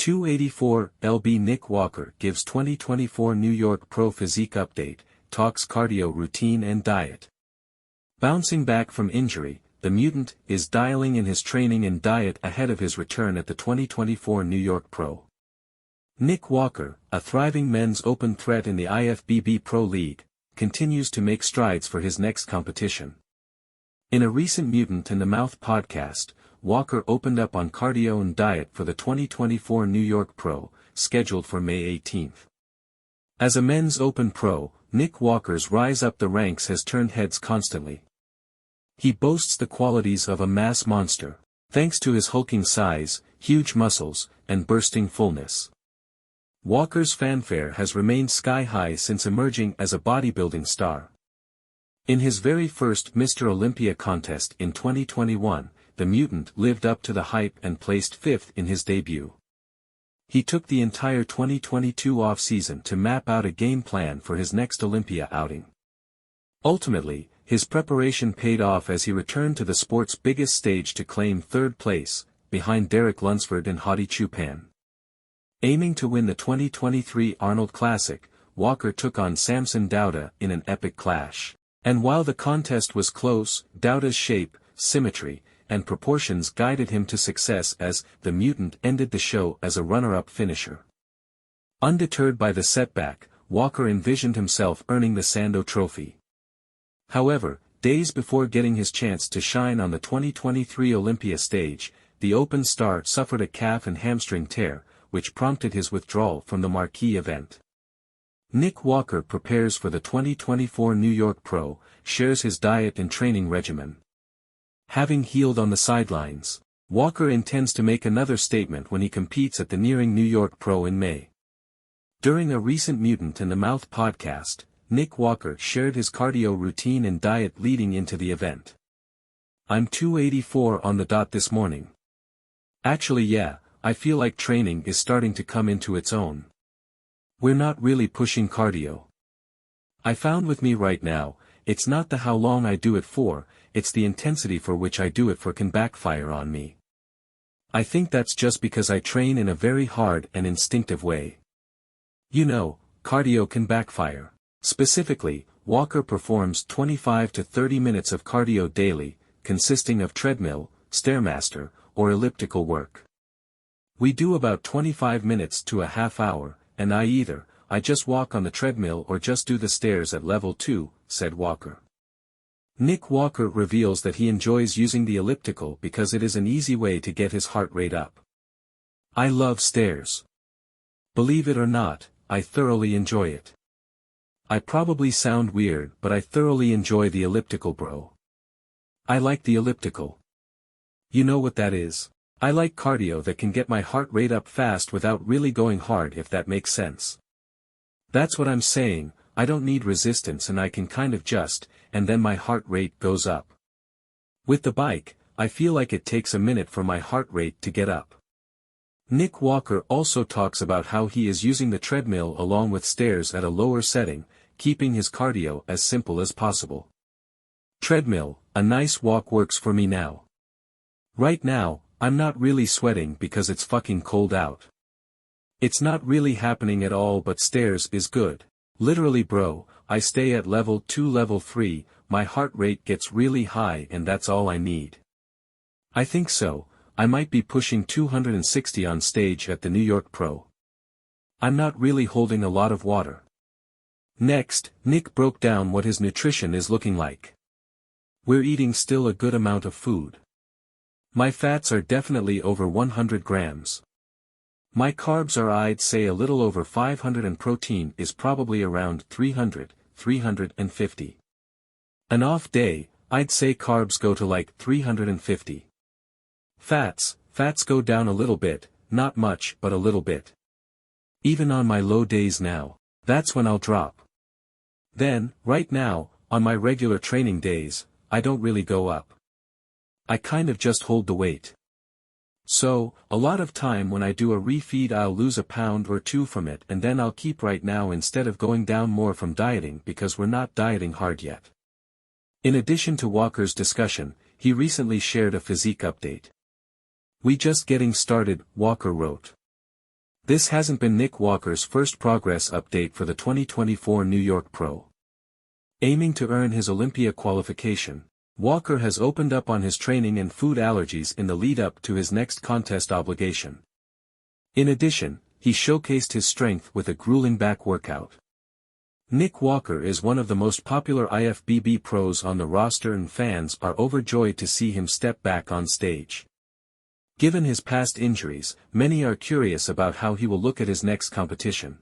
284 lb Nick Walker gives 2024 New York Pro Physique update, talks cardio routine and diet. Bouncing back from injury, the mutant is dialing in his training and diet ahead of his return at the 2024 New York Pro. Nick Walker, a thriving men's open threat in the IFBB Pro League, continues to make strides for his next competition. In a recent Mutant in the Mouth podcast, Walker opened up on cardio and diet for the 2024 New York Pro, scheduled for May 18. As a men's open pro, Nick Walker's rise up the ranks has turned heads constantly. He boasts the qualities of a mass monster, thanks to his hulking size, huge muscles, and bursting fullness. Walker's fanfare has remained sky-high since emerging as a bodybuilding star. In his very first Mr. Olympia contest in 2021, the mutant lived up to the hype and placed fifth in his debut. He took the entire 2022 off-season to map out a game plan for his next Olympia outing. Ultimately, his preparation paid off as he returned to the sport's biggest stage to claim third place, behind Derek Lunsford and Hadi Choopan. Aiming to win the 2023 Arnold Classic, Walker took on Samson Dauda in an epic clash. And while the contest was close, Dauda's shape, symmetry, and proportions guided him to success as the mutant ended the show as a runner-up finisher. Undeterred by the setback, Walker envisioned himself earning the Sando Trophy. However, days before getting his chance to shine on the 2023 Olympia stage, the open star suffered a calf and hamstring tear, which prompted his withdrawal from the marquee event. Nick Walker prepares for the 2024 New York Pro, shares his diet and training regimen. Having healed on the sidelines, Walker intends to make another statement when he competes at the nearing New York Pro in May. During a recent Mutant in the Mouth podcast, Nick Walker shared his cardio routine and diet leading into the event. "I'm 284 on the dot this morning. Actually yeah, I feel like training is starting to come into its own. We're not really pushing cardio. I found with me right now, it's not the how long I do it for, it's the intensity for which I do it for can backfire on me. I think that's just because I train in a very hard and instinctive way. You know, cardio can backfire." Specifically, Walker performs 25 to 30 minutes of cardio daily, consisting of treadmill, stairmaster, or elliptical work. "We do about 25 minutes to a half hour, and I just walk on the treadmill or just do the stairs at level 2, said Walker. Nick Walker reveals that he enjoys using the elliptical because it is an easy way to get his heart rate up. "I love stairs. Believe it or not, I thoroughly enjoy it. I probably sound weird but I thoroughly enjoy the elliptical bro. I like the elliptical. You know what that is? I like cardio that can get my heart rate up fast without really going hard if that makes sense. That's what I'm saying, I don't need resistance and I can kind of just, and then my heart rate goes up. With the bike, I feel like it takes a minute for my heart rate to get up." Nick Walker also talks about how he is using the treadmill along with stairs at a lower setting, keeping his cardio as simple as possible. "Treadmill, a nice walk works for me now. Right now, I'm not really sweating because it's fucking cold out. It's not really happening at all but stairs is good. Literally bro, I stay at level 2 level 3, my heart rate gets really high and that's all I need. I think so, I might be pushing 260 on stage at the New York Pro. I'm not really holding a lot of water." Next, Nick broke down what his nutrition is looking like. "We're eating still a good amount of food. My fats are definitely over 100 grams. My carbs are I'd say a little over 500 and protein is probably around 300, 350. An off day, I'd say carbs go to like 350. Fats go down a little bit, not much but a little bit. Even on my low days now, that's when I'll drop. Then, right now, on my regular training days, I don't really go up. I kind of just hold the weight. So, a lot of time when I do a refeed I'll lose a pound or two from it and then I'll keep right now instead of going down more from dieting because we're not dieting hard yet." In addition to Walker's discussion, he recently shared a physique update. "We just getting started," Walker wrote. This hasn't been Nick Walker's first progress update for the 2024 New York Pro. Aiming to earn his Olympia qualification, Walker has opened up on his training and food allergies in the lead-up to his next contest obligation. In addition, he showcased his strength with a grueling back workout. Nick Walker is one of the most popular IFBB pros on the roster, and fans are overjoyed to see him step back on stage. Given his past injuries, many are curious about how he will look at his next competition.